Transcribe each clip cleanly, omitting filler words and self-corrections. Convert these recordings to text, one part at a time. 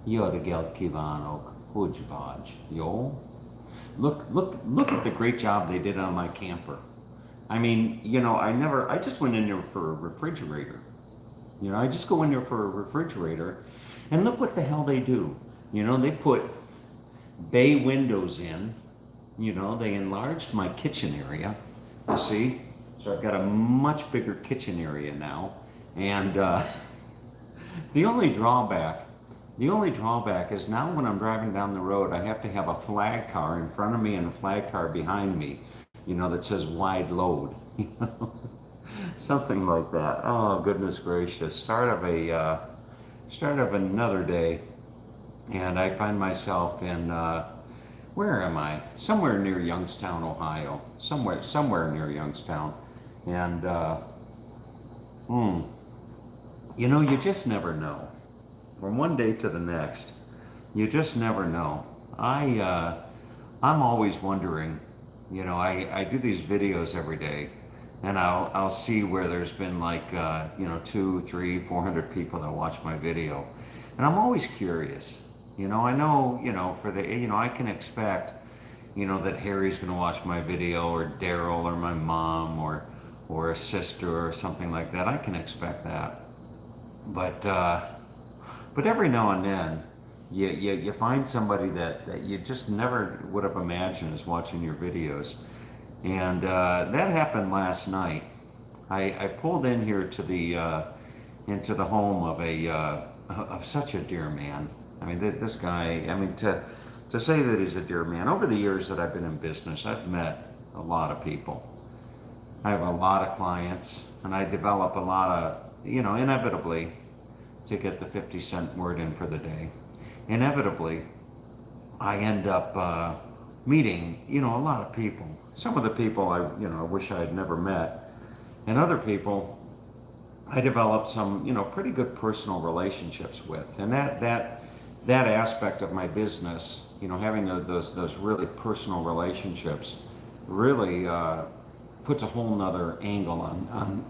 Jodegeld Kivanok, Hujvaj, Yo. Look at the great job they did on my camper. I mean, I just went in there for a refrigerator. I just go in there for a refrigerator, and look what the hell they do. They put bay windows in. They enlarged my kitchen area. You see? So I've got a much bigger kitchen area now. And the only drawback, the only drawback is now when I'm driving down the road, I have to have a flag car in front of me and a flag car behind me, that says wide load. Something like that. Oh, goodness gracious. Start of another day. And I find myself in, where am I? Somewhere near Youngstown, Ohio. Somewhere near Youngstown. And, you just never know. From one day to the next, you just never know. I'm always wondering, I do these videos every day, and I'll see where there's been like, 2, 3, 400 people that watch my video. And I'm always curious. I know, for the, I can expect, that Harry's going to watch my video, or Daryl, or my mom, or a sister, or something like that. I can expect that. But every now and then, you find somebody that you just never would have imagined is watching your videos. And that happened last night. I pulled in here to into the home of such a dear man. I mean, this guy, to say that he's a dear man, over the years that I've been in business, I've met a lot of people. I have a lot of clients, and I develop a lot of, inevitably, to get the 50-cent word in for the day, inevitably, I end up meeting, a lot of people. Some of the people I wish I had never met, and other people I developed some, pretty good personal relationships with. And that aspect of my business, having those really personal relationships, really puts a whole nother angle on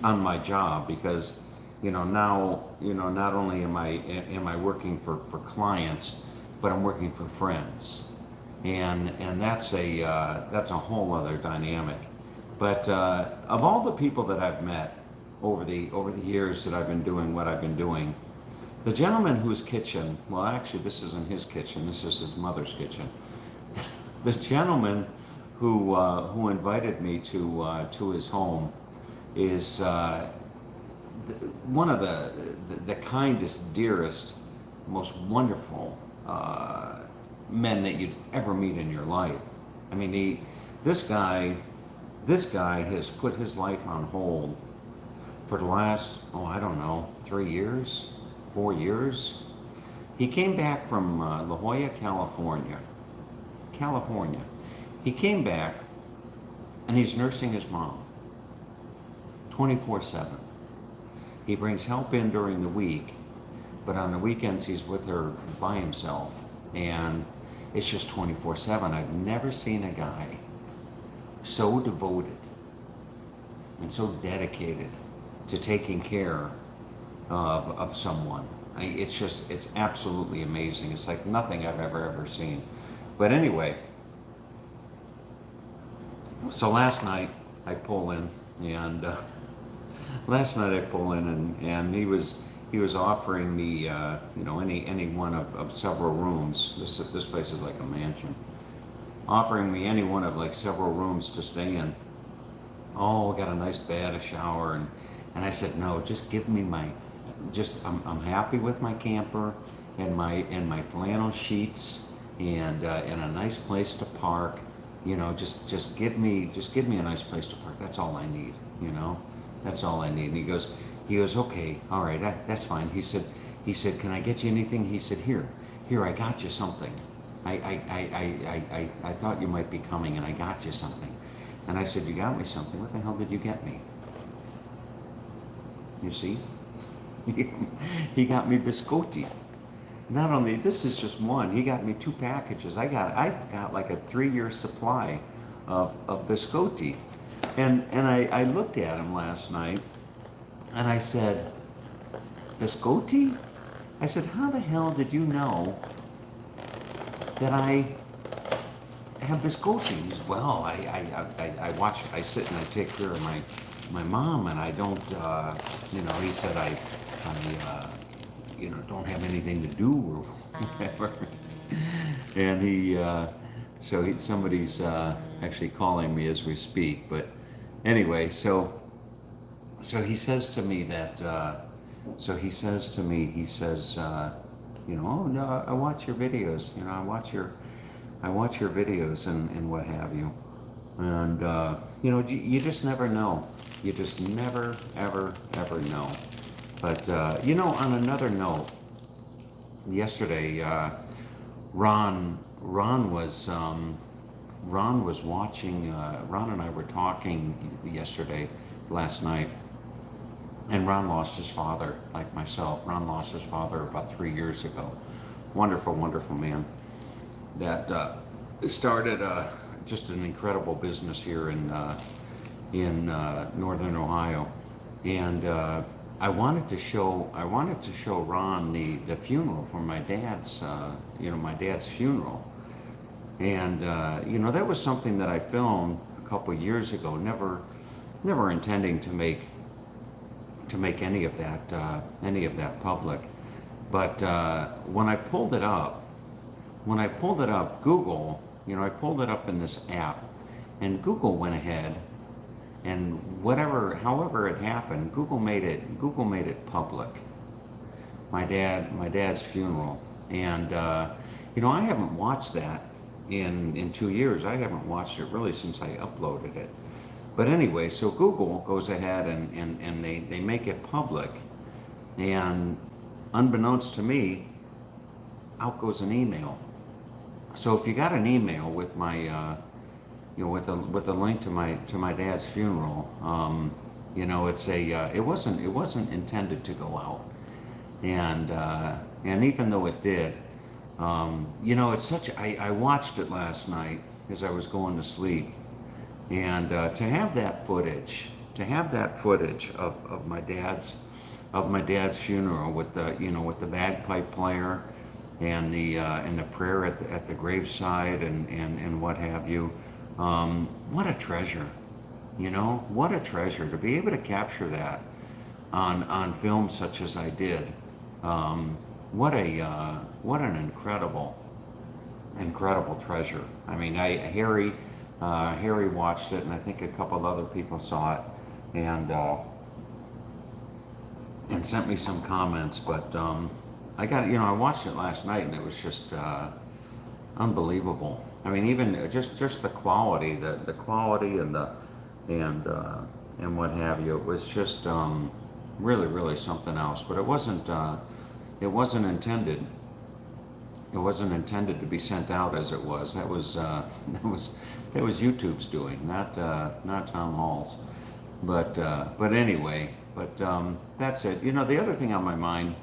on my job, because now not only am I working for clients, but I'm working for friends, and that's a whole other dynamic. But of all the people that I've met over the years that I've been doing what I've been doing, the gentleman whose kitchen, well, actually, this isn't his kitchen, this is his mother's kitchen. The gentleman who invited me to his home is one of the kindest, dearest, most wonderful men that you'd ever meet in your life. I mean, this guy has put his life on hold for the last, I don't know, 3 years, 4 years. He came back from La Jolla, California. He came back, and he's nursing his mom 24/7. He brings help in during the week, but on the weekends he's with her by himself, and it's just 24/7. I've never seen a guy so devoted and so dedicated to taking care of someone. It's absolutely amazing. It's like nothing I've ever seen. But anyway, so last night I pull in, and and he was offering me any one of several rooms. This place is like a mansion. Offering me any one of like several rooms to stay in. Oh, got a nice bed, a shower, and I said, no, just give me I'm happy with my camper and my flannel sheets and a nice place to park. Just give me a nice place to park. That's all I need. That's all I need. And he goes, okay, all right, that's fine. He said, can I get you anything? He said, here, I got you something. I thought you might be coming, and I got you something. And I said, you got me something? What the hell did you get me? You see? He got me biscotti. Not only, this is just one, he got me 2 packages. I've got like a 3-year supply of biscotti. And I looked at him last night, and I said, biscotti? I said, how the hell did you know that I have Biscotti? He said, well, I watch, I sit and I take care of my mom, and I don't, he said, don't have anything to do or whatever. And somebody's actually calling me as we speak. But anyway, so he says to me oh no, I watch your videos, I watch your videos and what have you. And, you just never know. You just never, ever, ever know. But, on another note, yesterday, Ron was watching, Ron and I were talking last night, and Ron lost his father, like myself. Ron lost his father about 3 years ago. Wonderful, wonderful man that started just an incredible business here in Northern Ohio. And I wanted to show Ron the funeral for my dad's funeral. And that was something that I filmed a couple years ago, never intending to make any of that public. But when I pulled it up, Google, I pulled it up in this app, and Google went ahead and however it happened, Google made it public. My dad's funeral, and I haven't watched that in 2 years. I haven't watched it really since I uploaded it. But anyway, so Google goes ahead and they make it public, and unbeknownst to me, out goes an email. So if you got an email with my with a link to my dad's funeral, it's it wasn't intended to go out, and even though it did, it's such. I watched it last night as I was going to sleep, and to have that footage of my dad's funeral with the bagpipe player and the prayer at the graveside and what have you. What a treasure, what a treasure to be able to capture that on film such as I did. What an incredible treasure. I mean, Harry watched it, and I think a couple of other people saw it, and sent me some comments. But I watched it last night, and it was just unbelievable. I mean, even just the quality, the quality and what have you. It was just really something else. But it wasn't intended. It wasn't intended to be sent out as it was. That was YouTube's doing, not Tom Hall's. But anyway, that's it. The other thing on my mind,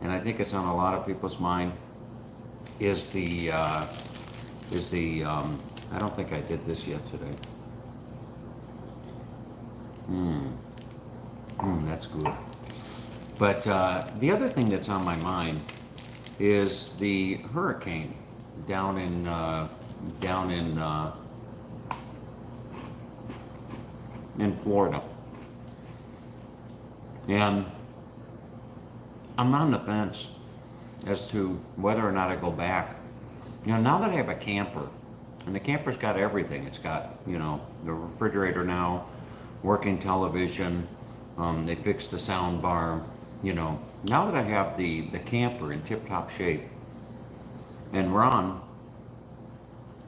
and I think it's on a lot of people's mind, is the I don't think I did this yet today. That's good. But the other thing that's on my mind is the hurricane down in Florida. And I'm on the fence as to whether or not I go back. Now that I have a camper, and the camper's got everything. It's got, the refrigerator now, working television, they fixed the sound bar, Now that I have the camper in tip-top shape, and Ron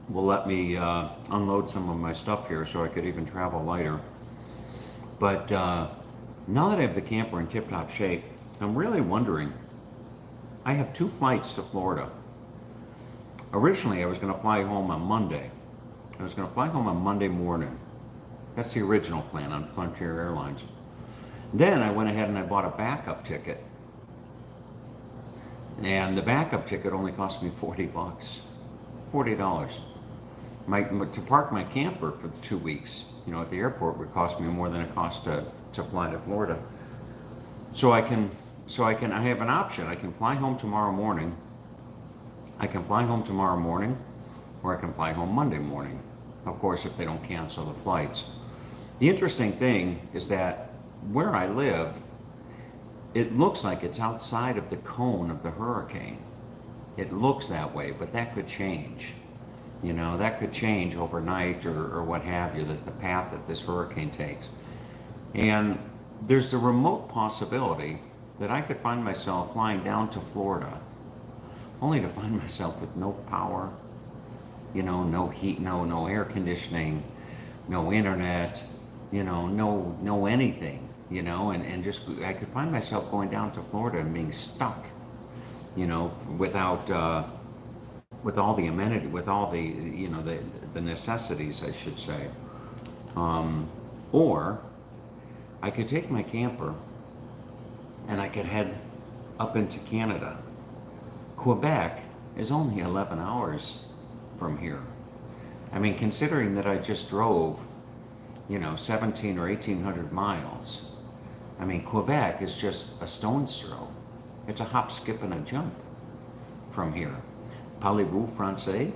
will let me unload some of my stuff here so I could even travel lighter. But now that I have the camper in tip-top shape, I'm really wondering, I have 2 flights to Florida. Originally, I was going to fly home on Monday. I was going to fly home on Monday morning. That's the original plan on Frontier Airlines. Then I went ahead and I bought a backup ticket. And the backup ticket only cost me $40. $40. To park my camper for 2 weeks, at the airport would cost me more than it cost to fly to Florida. So I can so I have an option. I can fly home tomorrow morning. I can fly home tomorrow morning, or I can fly home Monday morning. Of course, if they don't cancel the flights. The interesting thing is that where I live, it looks like it's outside of the cone of the hurricane. It looks that way, but that could change. You know, that could change overnight or what have you, that the path that this hurricane takes. And there's a remote possibility that I could find myself flying down to Florida, only to find myself with no power, you know, no heat, no air conditioning, no internet, you know, no anything, you know, and just I could find myself going down to Florida and being stuck, you know, without with all the amenity, with all the you know the necessities, I should say. Or I could take my camper and I could head up into Canada. Quebec is only 11 hours from here. I mean, considering that I just drove, you know, 17 or 1800 miles, I mean, Quebec is just a stone's throw. It's a hop, skip, and a jump from here. Parlez-vous français?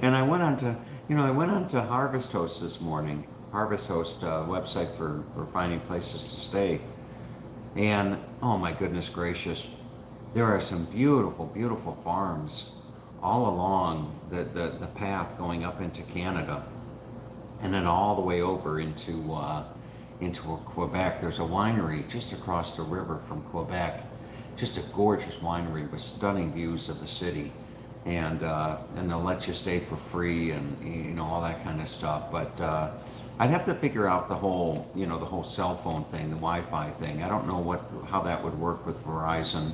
And I went on to, you know, I went on to Harvest Host this morning. Harvest Host website for finding places to stay. And oh my goodness gracious, there are some beautiful, beautiful farms all along the path going up into Canada, and then all the way over into Quebec. There's a winery just across the river from Quebec, just a gorgeous winery with stunning views of the city, and they'll let you stay for free and you know all that kind of stuff. But I'd have to figure out the whole you know the whole cell phone thing, the Wi-Fi thing. I don't know how that would work with Verizon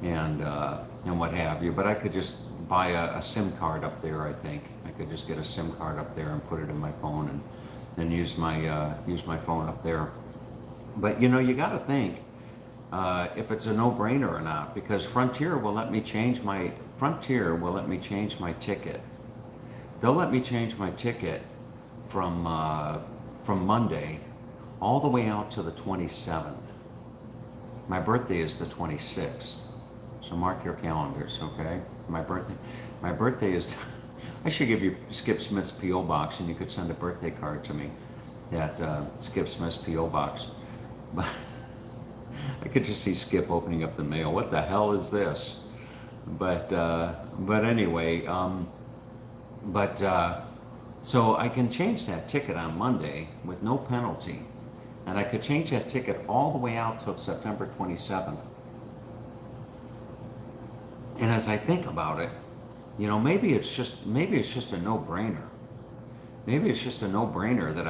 and what have you. But I could just buy a SIM card up there. I think I could just get a SIM card up there and put it in my phone and use my phone up there. But you know you got to think if it's a no-brainer or not, because Frontier will let me change my ticket. They'll let me change my ticket from Monday all the way out to the 27th. My birthday is the 26th, so mark your calendars, okay? My birthday is. I should give you Skip Smith's P.O. Box, and you could send a birthday card to me at Skip Smith's P.O. Box. But I could just see Skip opening up the mail. What the hell is this? But anyway, so I can change that ticket on Monday with no penalty, and I could change that ticket all the way out till September 27th. And as I think about it, you know, maybe it's just a no-brainer. Maybe it's just a no-brainer that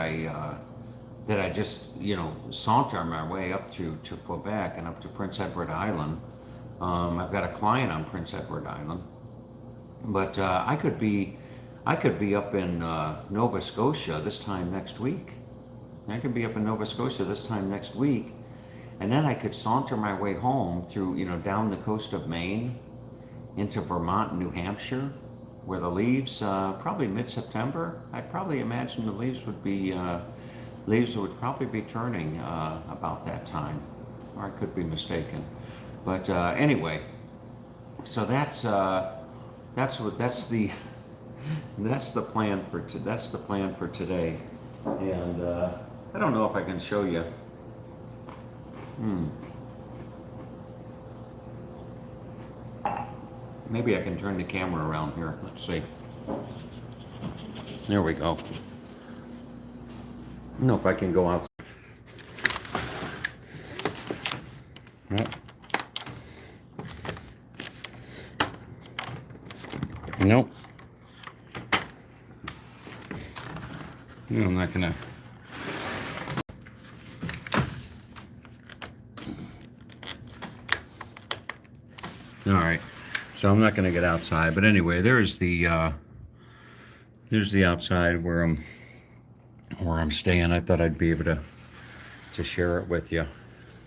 I just you know saunter my way up to Quebec and up to Prince Edward Island. I've got a client on Prince Edward Island, but I could be up in Nova Scotia this time next week. I could be up in Nova Scotia this time next week, and then I could saunter my way home through you know down the coast of Maine into Vermont and New Hampshire, where the leaves probably mid-September. I'd probably imagine the leaves would probably be turning about that time, or I could be mistaken. But anyway, so that's the plan for today, and I don't know if I can show you. Maybe I can turn the camera around here. Let's see. There we go. I don't know if I can go outside. Nope. Nope. No, I'm not gonna. All right. So I'm not gonna get outside, but anyway, there's the outside where I'm staying. I thought I'd be able to share it with you,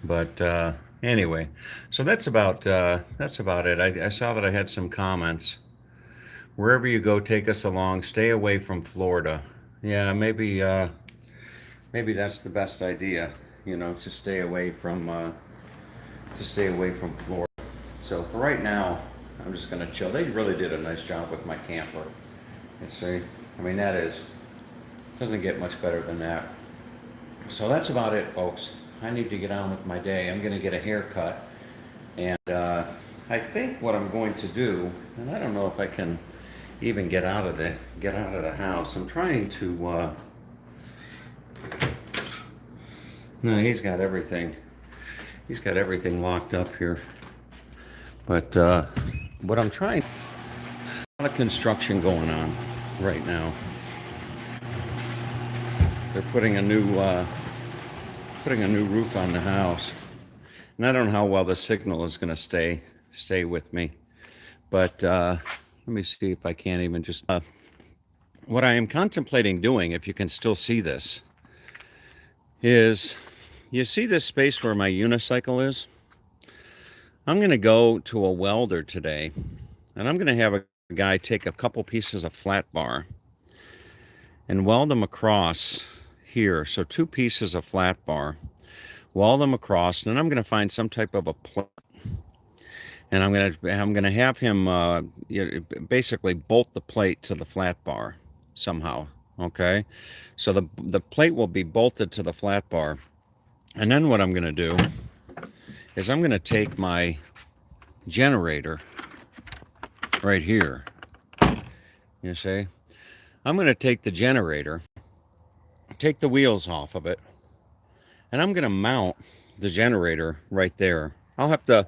but anyway, so that's about it. I saw that I had some comments. Wherever you go, take us along. Stay away from Florida. Yeah, maybe that's the best idea. you know, to stay away from Florida. So for right now, I'm just gonna chill. They really did a nice job with my camper. You see, I mean doesn't get much better than that. So that's about it, folks. I need to get on with my day. I'm gonna get a haircut, and I think what I'm going to do, and I don't know if I can even get out of the house. I'm trying to. No, he's got everything. He's got everything locked up here. But what I'm trying, a lot of construction going on right now. They're putting a new roof on the house, and I don't know how well the signal is going to stay with me. But let me see if I can't even just. What I am contemplating doing, if you can still see this, is you see this space where my unicycle is? I'm going to go to a welder today, and I'm going to have a guy take a couple pieces of flat bar and weld them across here. So 2 pieces of flat bar, weld them across, and then I'm going to find some type of a plate, and I'm going to have him basically bolt the plate to the flat bar somehow. Okay, so the plate will be bolted to the flat bar, and then what I'm going to do is I'm going to take my generator right here. You see, I'm going to take the generator, take the wheels off of it, and I'm going to mount the generator right there. I'll have to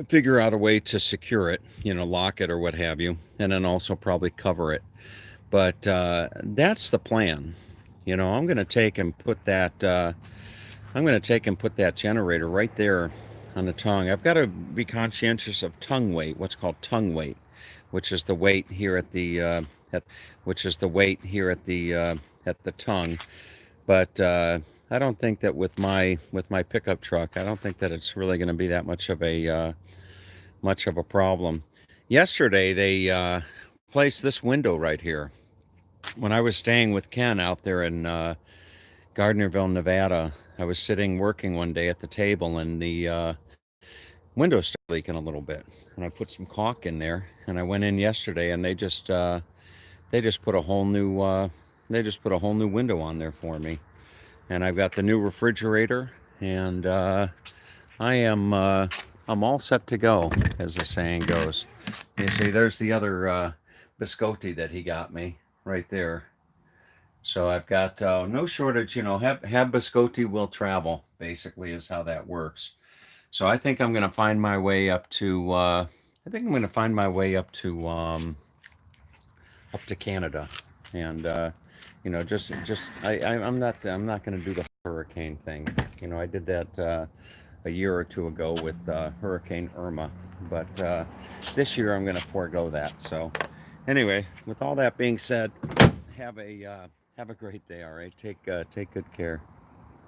figure out a way to secure it, you know, lock it or what have you, and then also probably cover it. But that's the plan. You know, I'm going to take and put that generator right there on the tongue. I've got to be conscientious of tongue weight, what's called tongue weight, which is the weight here at the at the tongue. But I don't think that with my pickup truck, I don't think that it's really going to be that much of a problem. Yesterday they placed this window right here. When I was staying with Ken out there in Gardnerville, Nevada, I was sitting working one day at the table, and the window started leaking a little bit, and I put some caulk in there, and I went in yesterday, and they just put a whole new window on there for me, and I've got the new refrigerator, and I'm all set to go, as the saying goes. You see, there's the other biscotti that he got me right there. So I've got no shortage, you know, have biscotti will travel, basically is how that works. So I think I'm going to find my way up to up to Canada, and you know, I'm not going to do the hurricane thing. You know, I did that a year or two ago with Hurricane Irma, but this year I'm going to forego that. So anyway, with all that being said, have a great day. All right, take good care.